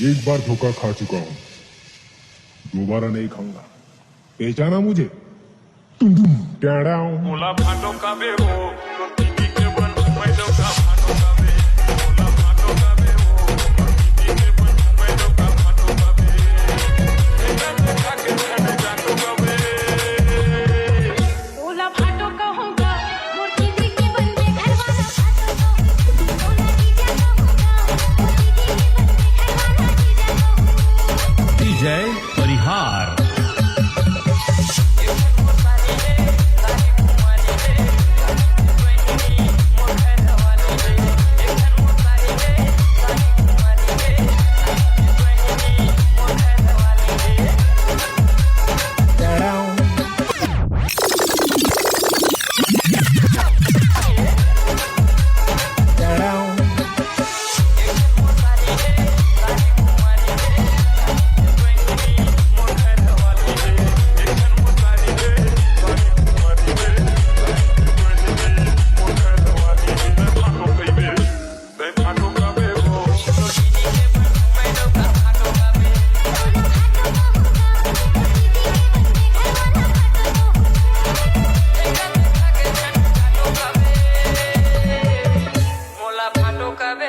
एक बार धोखा खा चुका हूं, दोबारा नहीं खाऊंगा। पहचाना मुझे? तुम टेढ़ा हूं। मोला भाटो का बे हो तो दीदी के बन मैं दो का भाटो का बे। मोला भाटो का बे हो तो दीदी के बन मैं दो का भाटो का बे। बेटा देखा के छड़े जाटो का बे। मोला भाटो कहूँगा मोर दीदी के बन में घर वाला भाटो को। मोला जीजा कहूँगा मोर दीदी के बन में घर वाला जीजा को। विजय परिहार। मोला भाटो का बे।